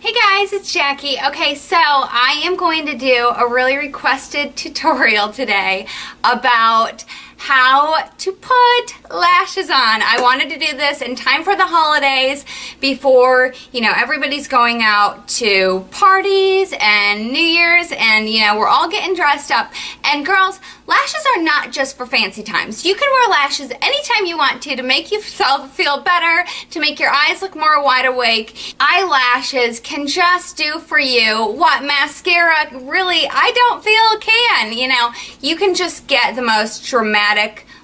Hey guys, it's Jackie. Okay, so I am going to do a really requested tutorial today about how to put lashes on. I wanted to do this in time for the holidays before, everybody's going out to parties and New Year's and, we're all getting dressed up. And girls, lashes are not just for fancy times. You can wear lashes anytime you want to make yourself feel better, to make your eyes look more wide awake. Eyelashes can just do for you what mascara really, I don't feel can. You can just get the most dramatic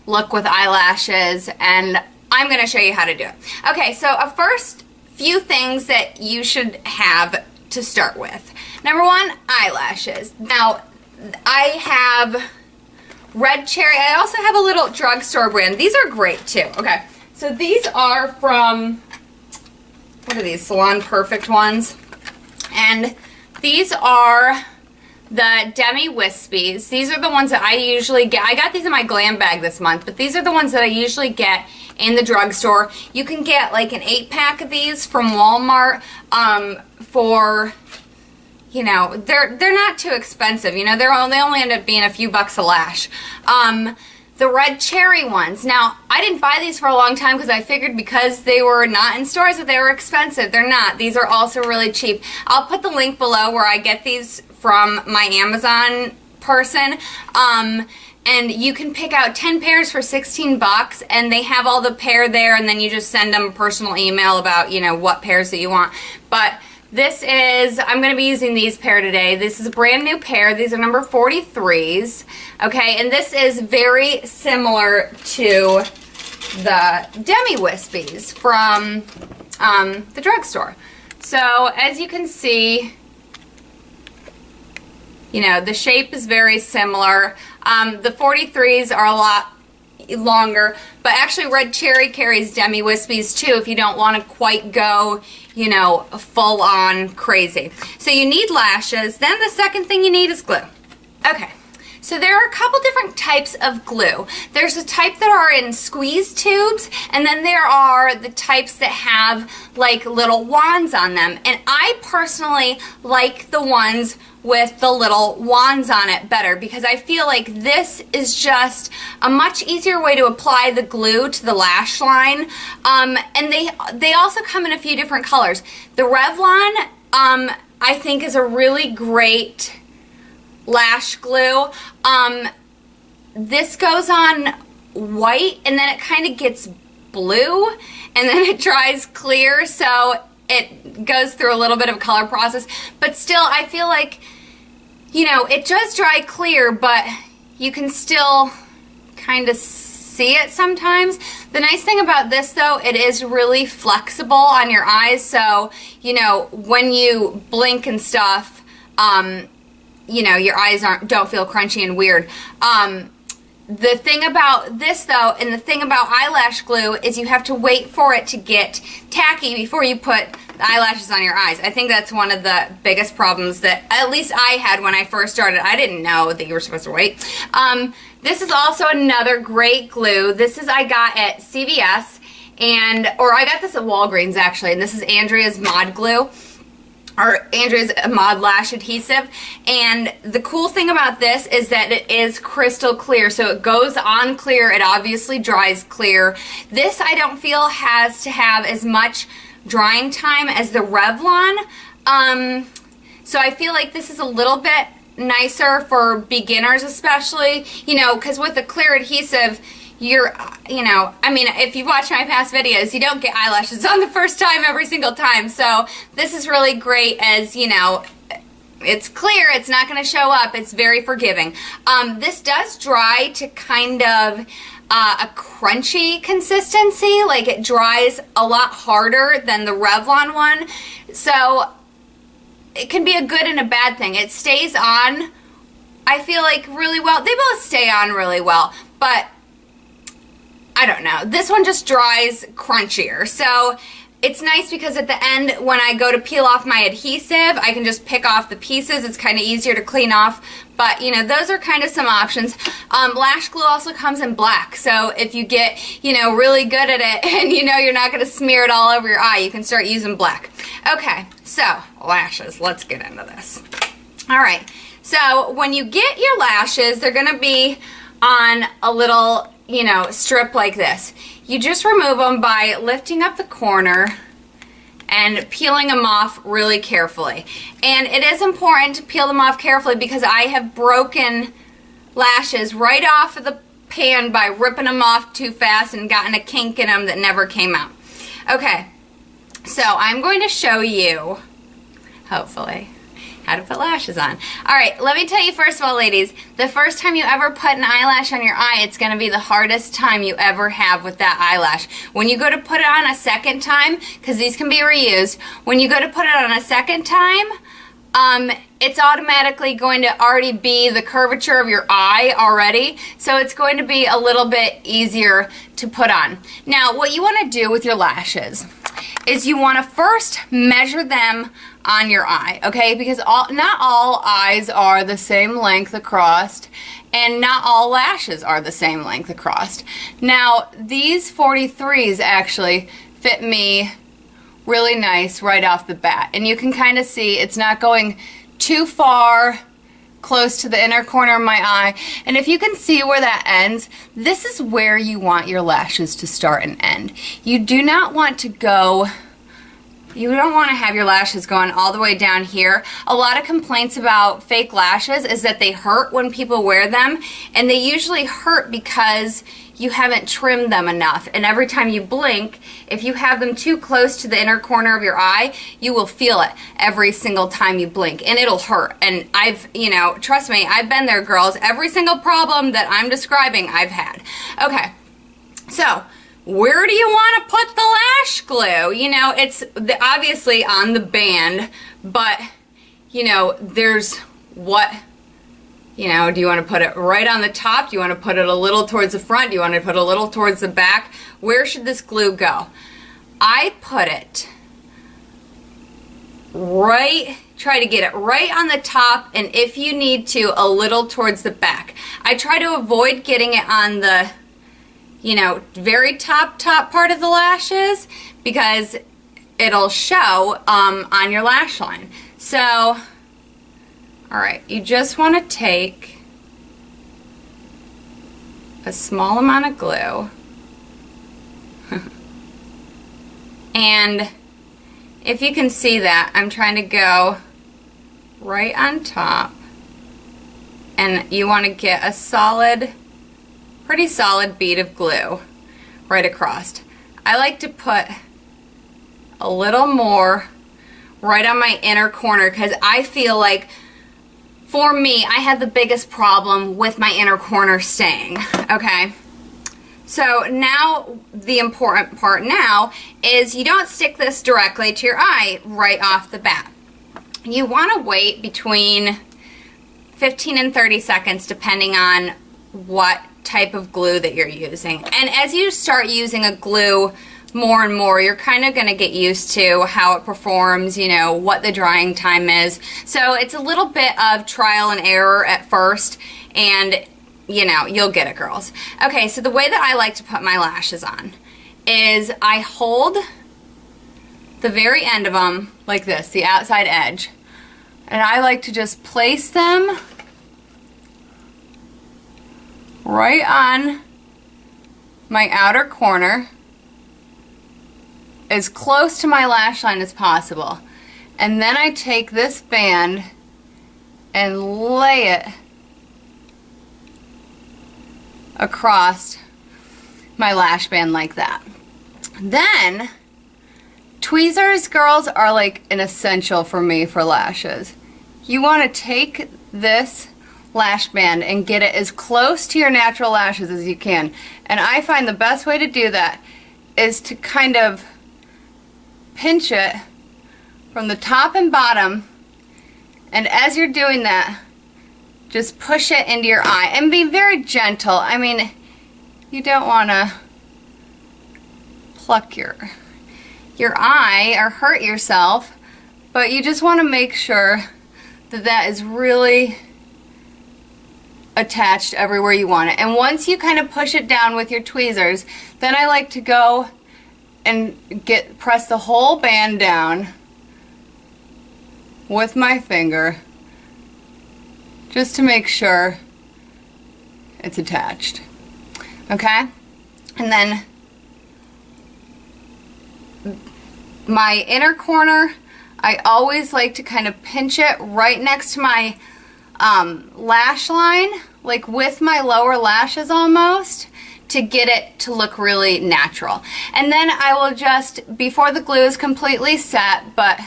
look with eyelashes, and I'm going to show you how to do it. Okay, so a first few things that you should have to start with. Number one, eyelashes. Now, I have Red Cherry. I also have a little drugstore brand. These are great too. Okay, so these are from, what are these, Salon Perfect ones? And these are the Demi Wispies. These are the ones that I usually get. I got these in my glam bag this month, but these are the ones that I usually get in the drugstore. You can get like an 8-pack of these from Walmart for, they're not too expensive. They only end up being a few bucks a lash. The Red Cherry ones. Now, I didn't buy these for a long time because I figured because they were not in stores that they were expensive. They're not. These are also really cheap. I'll put the link below where I get these from my Amazon person. And you can pick out 10 pairs for 16 bucks, and they have all the pair there, and then you just send them a personal email about, what pairs that you want. But this is, I'm going to be using these pair today. This is a brand new pair. These are number 43s. Okay, and this is very similar to the Demi Wispies from the drugstore. So as you can see, the shape is very similar. The 43s are a lot longer, but actually Red Cherry carries Demi Wispies too if you don't want to quite go, full on crazy. So you need lashes. Then the second thing you need is glue. Okay. So there are a couple different types of glue. There's a type that are in squeeze tubes, and then there are the types that have like little wands on them. And I personally like the ones with the little wands on it better because I feel like this is just a much easier way to apply the glue to the lash line. And they also come in a few different colors. The Revlon, I think, is a really great lash glue. This goes on white and then it kind of gets blue and then it dries clear, so it goes through a little bit of a color process, but still I feel like, it does dry clear, but you can still kind of see it sometimes. The nice thing about this though, it is really flexible on your eyes, so when you blink and stuff, your eyes don't feel crunchy and weird. The thing about this though, and the thing about eyelash glue, is you have to wait for it to get tacky before you put the eyelashes on your eyes. I think that's one of the biggest problems that at least I had when I first started. I didn't know that you were supposed to wait. This is also another great glue. I got at CVS, or I got this at Walgreens actually, and this is Andrea's Mod Glue. Or Andrea's Mod Lash Adhesive, and the cool thing about this is that it is crystal clear, so it goes on clear, it obviously dries clear. This I don't feel has to have as much drying time as the Revlon, so I feel like this is a little bit nicer for beginners especially, because with the clear adhesive, if you watch my past videos, you don't get eyelashes on the first time every single time. So this is really great as, it's clear, it's not going to show up, it's very forgiving. This does dry to kind of a crunchy consistency, like it dries a lot harder than the Revlon one. So it can be a good and a bad thing. It stays on, I feel like, really well. They both stay on really well, but I don't know. This one just dries crunchier. So it's nice because at the end, when I go to peel off my adhesive, I can just pick off the pieces. It's kind of easier to clean off. But, you know, those are kind of some options. Lash glue also comes in black. So if you get, you know, really good at it and you know you're not going to smear it all over your eye, you can start using black. Okay, so lashes. Let's get into this. All right. So when you get your lashes, they're going to be on a little, you know, strip like this. You just remove them by lifting up the corner and peeling them off really carefully. And it is important to peel them off carefully because I have broken lashes right off of the pan by ripping them off too fast and gotten a kink in them that never came out. Okay, so I'm going to show you, hopefully, how to put lashes on. Alright, let me tell you first of all, ladies, the first time you ever put an eyelash on your eye, it's going to be the hardest time you ever have with that eyelash. When you go to put it on a second time, because these can be reused, when you go to put it on a second time, it's automatically going to already be the curvature of your eye already, so it's going to be a little bit easier to put on. Now, what you want to do with your lashes is you want to first measure them on your eye, okay? Because not all eyes are the same length across, and not all lashes are the same length across. Now, these 43s actually fit me really nice right off the bat, and you can kind of see it's not going too far close to the inner corner of my eye. And if you can see where that ends, this is where you want your lashes to start and end. You do not want to go, you don't want to have your lashes going all the way down here. A lot of complaints about fake lashes is that they hurt when people wear them, and they usually hurt because you haven't trimmed them enough. And every time you blink, if you have them too close to the inner corner of your eye, you will feel it every single time you blink, and it'll hurt. And I've, you know, trust me, I've been there, girls. Every single problem that I'm describing, I've had. Okay, so where do you want to put the lash glue? You know, it's obviously on the band, but, you know, there's what, you know, do you want to put it right on the top? Do you want to put it a little towards the front? Do you want to put it a little towards the back? Where should this glue go? I put it right, try to get it right on the top, and if you need to, a little towards the back. I try to avoid getting it on the, you know, very top part of the lashes because it'll show on your lash line. So, alright, you just want to take a small amount of glue and if you can see that, I'm trying to go right on top, and you want to get a solid, pretty solid bead of glue right across. I like to put a little more right on my inner corner because I feel like, for me, I have the biggest problem with my inner corner staying, okay? So now, the important part now is you don't stick this directly to your eye right off the bat. You want to wait between 15 and 30 seconds depending on what type of glue that you're using. And as you start using a glue more and more, you're kind of going to get used to how it performs, you know, what the drying time is. So it's a little bit of trial and error at first, and you know, you'll get it, girls. Okay, so the way that I like to put my lashes on is I hold the very end of them like this, the outside edge, and I like to just place them right on my outer corner as close to my lash line as possible. And then I take this band and lay it across my lash band like that. Then, tweezers, girls, are like an essential for me for lashes. You want to take this lash band and get it as close to your natural lashes as you can. And I find the best way to do that is to kind of pinch it from the top and bottom, and as you're doing that, just push it into your eye and be very gentle. I mean, you don't want to pluck your, your eye or hurt yourself, but you just want to make sure that that is really attached everywhere you want it. And once you kind of push it down with your tweezers, then I like to go and press the whole band down with my finger just to make sure it's attached. Okay? And then my inner corner, I always like to kind of pinch it right next to my lash line, like with my lower lashes almost, to get it to look really natural. And then I will just, before the glue is completely set, but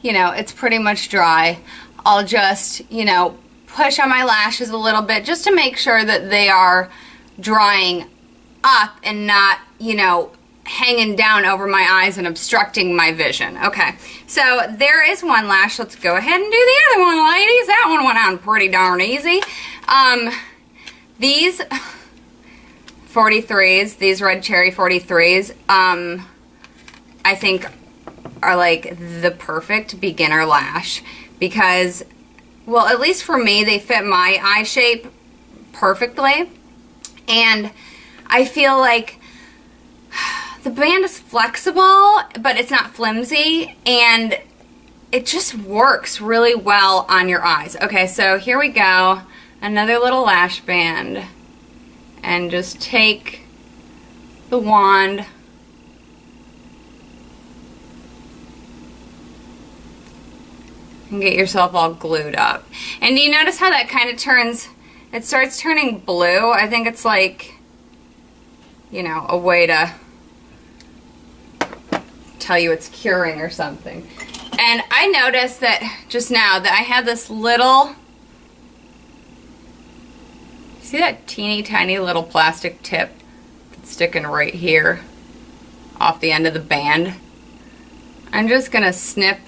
you know, it's pretty much dry, I'll just, you know, push on my lashes a little bit just to make sure that they are drying up and not, you know, hanging down over my eyes and obstructing my vision. Okay, so there is one lash. Let's go ahead and do the other one, ladies. That one went on pretty darn easy. These 43s, these red cherry 43s, I think are like the perfect beginner lash because, well, at least for me, they fit my eye shape perfectly. And I feel like the band is flexible, but it's not flimsy, and it just works really well on your eyes. Okay, so here we go. Another little lash band. And just take the wand and get yourself all glued up. And do you notice how that kind of turns, it starts turning blue? I think it's like, you know, a way to tell you it's curing or something. And I noticed that just now that I had this little, see that teeny tiny little plastic tip that's sticking right here off the end of the band? I'm just gonna snip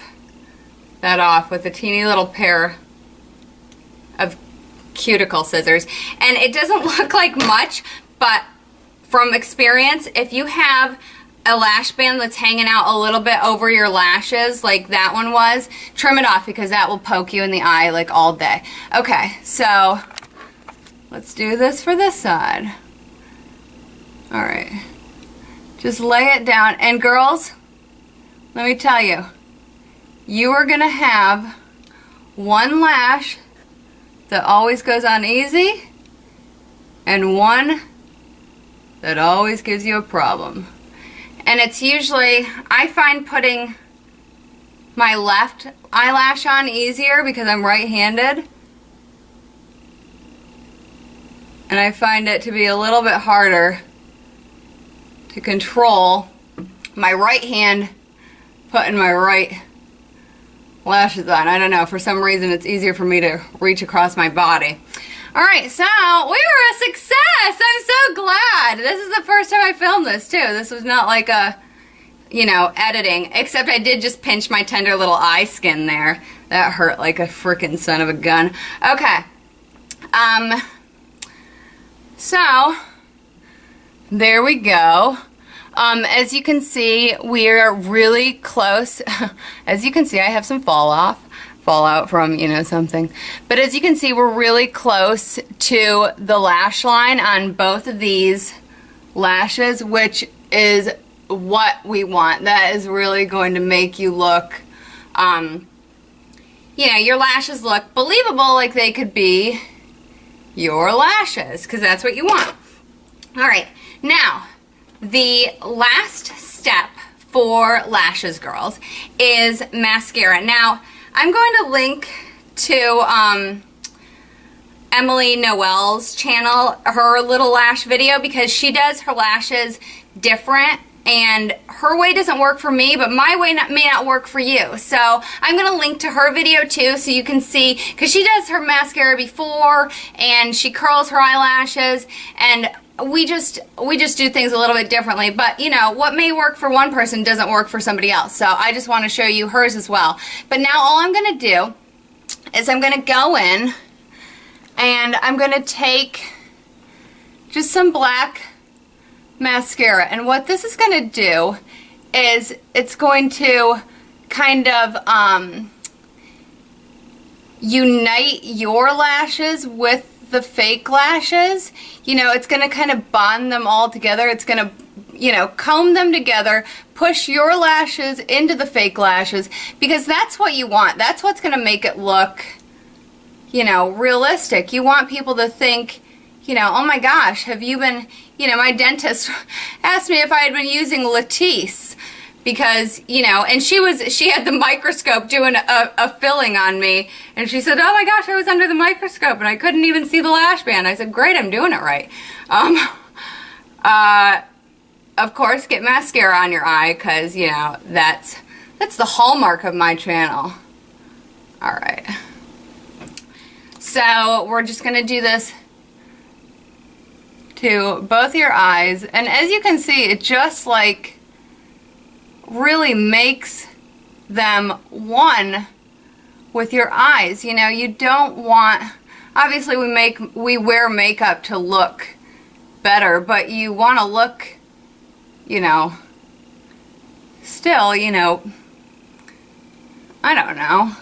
that off with a teeny little pair of cuticle scissors. And it doesn't look like much, but from experience, if you have a lash band that's hanging out a little bit over your lashes like that one was, trim it off because that will poke you in the eye like all day. Okay, so let's do this for this side. Alright, just lay it down. And girls, let me tell you, you are gonna have one lash that always goes on easy and one that always gives you a problem. And it's usually, I find putting my left eyelash on easier because I'm right-handed. And I find it to be a little bit harder to control my right hand putting my right lashes on. I don't know, for some reason it's easier for me to reach across my body. Alright, so we were a success! I'm so glad! This is the first time I filmed this too. This was not like a, you know, editing, except I did just pinch my tender little eye skin there. That hurt like a frickin' son of a gun. Okay. So, there we go. As you can see, we're really close. As you can see, I have some fallout from, you know, something. But as you can see, we're really close to the lash line on both of these lashes, which is what we want. That is really going to make you look, you know, your lashes look believable, like they could be your lashes, because that's what you want. Alright, now, the last step for lashes, girls, is mascara. Now, I'm going to link to Emily Noel's channel, her little lash video, because she does her lashes different, and her way doesn't work for me, but my way may not work for you. So I'm going to link to her video too, so you can see, because she does her mascara before, and she curls her eyelashes, and we just do things a little bit differently. But you know, what may work for one person doesn't work for somebody else. So I just want to show you hers as well. But now all I'm going to do is I'm going to go in and I'm going to take just some black mascara. And what this is going to do is it's going to kind of unite your lashes with the fake lashes. You know, it's going to kind of bond them all together. It's going to, you know, comb them together, push your lashes into the fake lashes, because that's what you want. That's what's going to make it look, you know, realistic. You want people to think, you know, oh my gosh, have you been, you know, my dentist asked me if I had been using Latisse, because, you know, and she had the microscope doing a filling on me, and she said, oh my gosh, I was under the microscope and I couldn't even see the lash band. I said, great, I'm doing it right. Of course, get mascara on your eye, because, you know, that's the hallmark of my channel. Alright. So, we're just going to do this to both your eyes, and as you can see, it just like really makes them one with your eyes. You know, you don't want, obviously we wear makeup to look better, but you want to look, you know, still, you know, I don't know.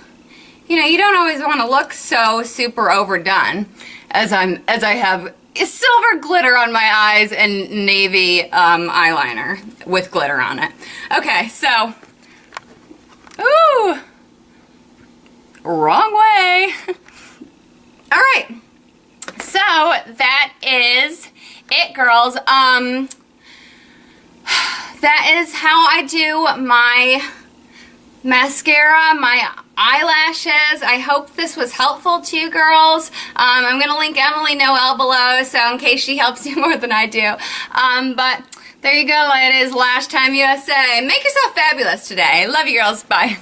You know, you don't always want to look so super overdone as I have silver glitter on my eyes and navy eyeliner with glitter on it. Okay, so, ooh, wrong way. All right, so that is it, girls. That is how I do my mascara, my eyelashes. I hope this was helpful to you girls. I'm going to link Emily Noel below, so in case she helps you more than I do. But there you go, it is Lash Time USA. Make yourself fabulous today. Love you girls. Bye.